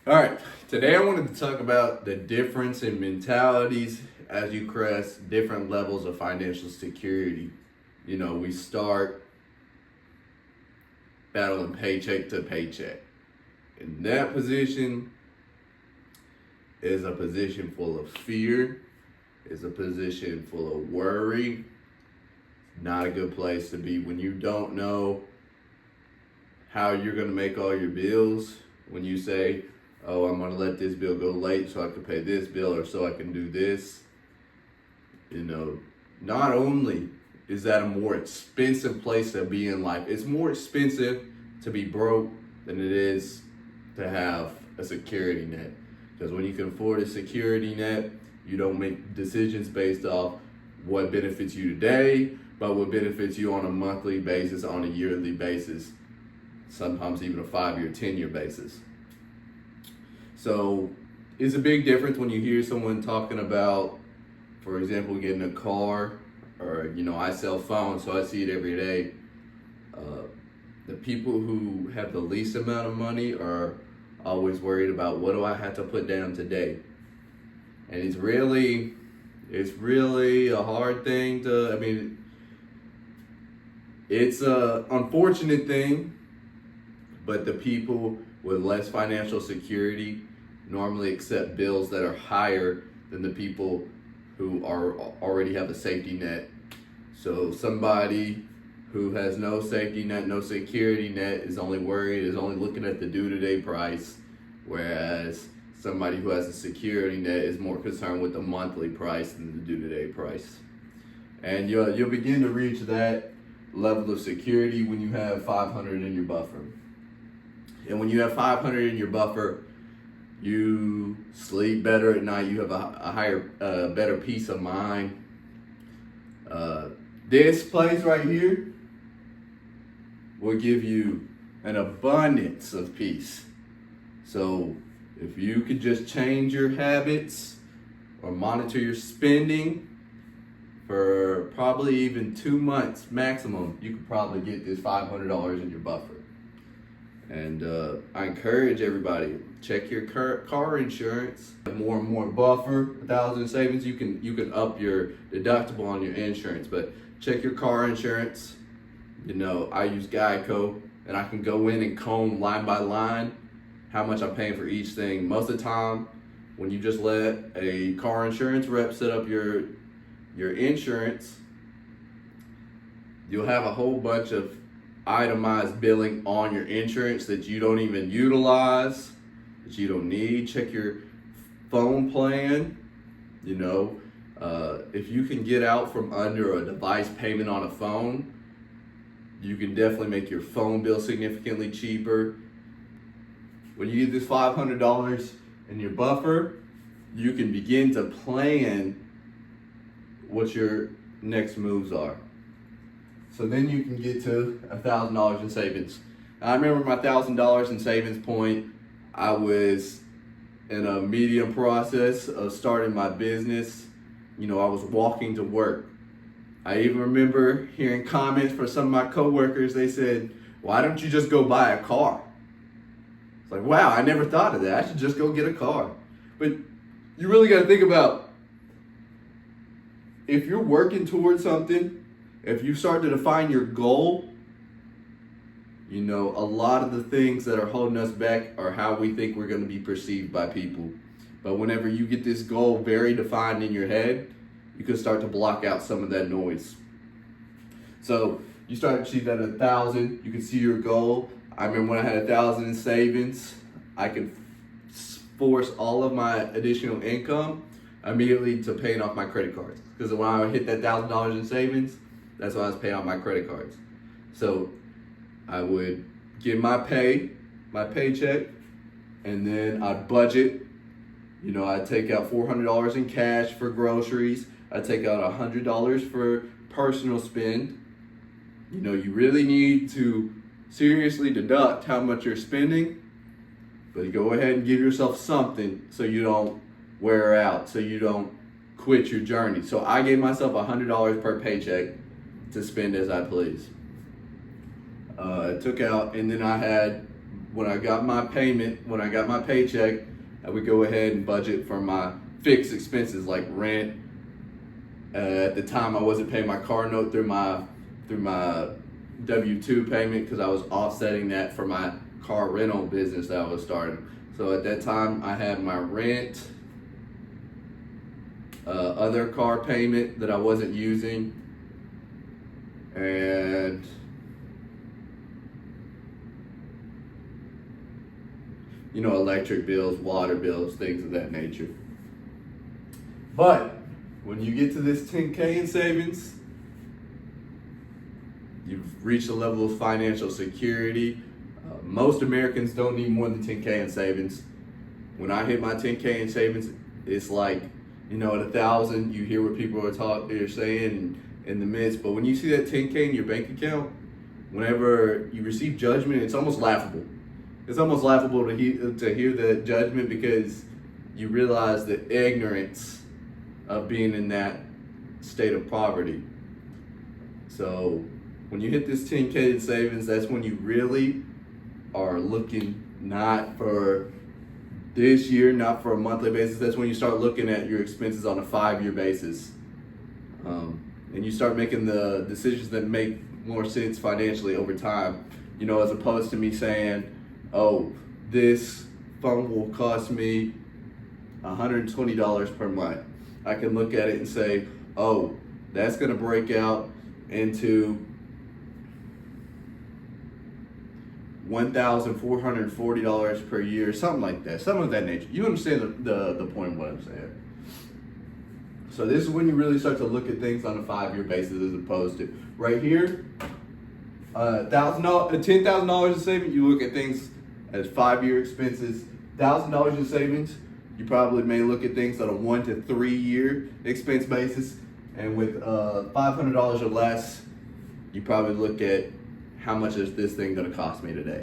All right, today I wanted to talk about the difference in mentalities as you crest different levels of financial security. We start battling paycheck to paycheck. And that position is a position full of fear, is a position full of worry. Not a good place to be when you don't know how you're going to make all your bills. When you say, oh, I'm going to let this bill go late so I can pay this bill or so I can do this. Not only is that a more expensive place to be in life, it's more expensive to be broke than it is to have a security net. Because when you can afford a security net, you don't make decisions based off what benefits you today, but what benefits you on a monthly basis, on a yearly basis, sometimes even a 5-year, 10-year basis. So it's a big difference when you hear someone talking about, for example, getting a car, or, I sell phones, so I see it every day. The people who have the least amount of money are always worried about, what do I have to put down today? And it's really a hard thing it's a unfortunate thing, but the people with less financial security normally accept bills that are higher than the people who already have a safety net. So somebody who has no safety net, no security net, is only looking at the due-to-day price, whereas somebody who has a security net is more concerned with the monthly price than the due-to-day price. And you'll begin to reach that level of security when you have 500 in your buffer. And when you have 500 in your buffer, you sleep better at night. You have a higher, better peace of mind. This place right here will give you an abundance of peace. So if you could just change your habits or monitor your spending for probably even 2 months maximum, you could probably get this $500 in your buffer. And I encourage everybody, check your car insurance. More and more buffer, 1,000 in savings, you can up your deductible on your insurance. But check your car insurance. I use Geico, and I can go in and comb line by line how much I'm paying for each thing. Most of the time, when you just let a car insurance rep set up your insurance, you'll have a whole bunch of itemized billing on your insurance that you don't even utilize, that you don't need. Check your phone plan. If you can get out from under a device payment on a phone, you can definitely make your phone bill significantly cheaper. When you get this $500 in your buffer, you can begin to plan what your next moves are. So then you can get to $1,000 in savings. I remember my $1,000 in savings point. I was in a medium process of starting my business. I was walking to work. I even remember hearing comments from some of my coworkers. They said, why don't you just go buy a car? It's like, wow, I never thought of that. I should just go get a car. But you really got to think about, if you're working towards something, if you start to define your goal, a lot of the things that are holding us back are how we think we're going to be perceived by people. But whenever you get this goal very defined in your head, you can start to block out some of that noise. So you start to achieve that at 1,000, you can see your goal. I remember when I had 1,000 in savings, I could force all of my additional income immediately to paying off my credit cards. Because when I hit that $1,000 in savings, that's when I was paying off my credit cards. So I would get my paycheck, and then I'd budget. I'd take out $400 in cash for groceries. I'd take out $100 for personal spend. You really need to seriously deduct how much you're spending, but go ahead and give yourself something so you don't wear out, so you don't quit your journey. So I gave myself $100 per paycheck to spend as I please. Took out, and then I had when I got my paycheck, I would go ahead and budget for my fixed expenses like rent. At the time, I wasn't paying my car note through my W-2 payment because I was offsetting that for my car rental business that I was starting. So at that time, I had my rent, other car payment that I wasn't using, and electric bills, water bills, things of that nature. But when you get to this 10K in savings, you've reached a level of financial security. Most Americans don't need more than 10K in savings. When I hit my 10K in savings, it's like, at 1,000, you hear what people are saying in the midst. But when you see that 10K in your bank account, whenever you receive judgment, it's almost laughable. It's almost laughable to hear the judgment because you realize the ignorance of being in that state of poverty. So when you hit this 10K in savings, that's when you really are looking not for this year, not for a monthly basis. That's when you start looking at your expenses on a 5-year basis. And you start making the decisions that make more sense financially over time. As opposed to me saying, oh, this phone will cost me $120 per month. I can look at it and say, oh, that's going to break out into $1,440 per year, something like that, something of that nature. You understand the point of what I'm saying. So this is when you really start to look at things on a 5-year basis as opposed to right here, $10,000 in savings. You look at things as 5-year expenses. $1,000 in savings, you probably may look at things on a 1 to 3 year expense basis. And with $500 or less, you probably look at how much is this thing going to cost me today.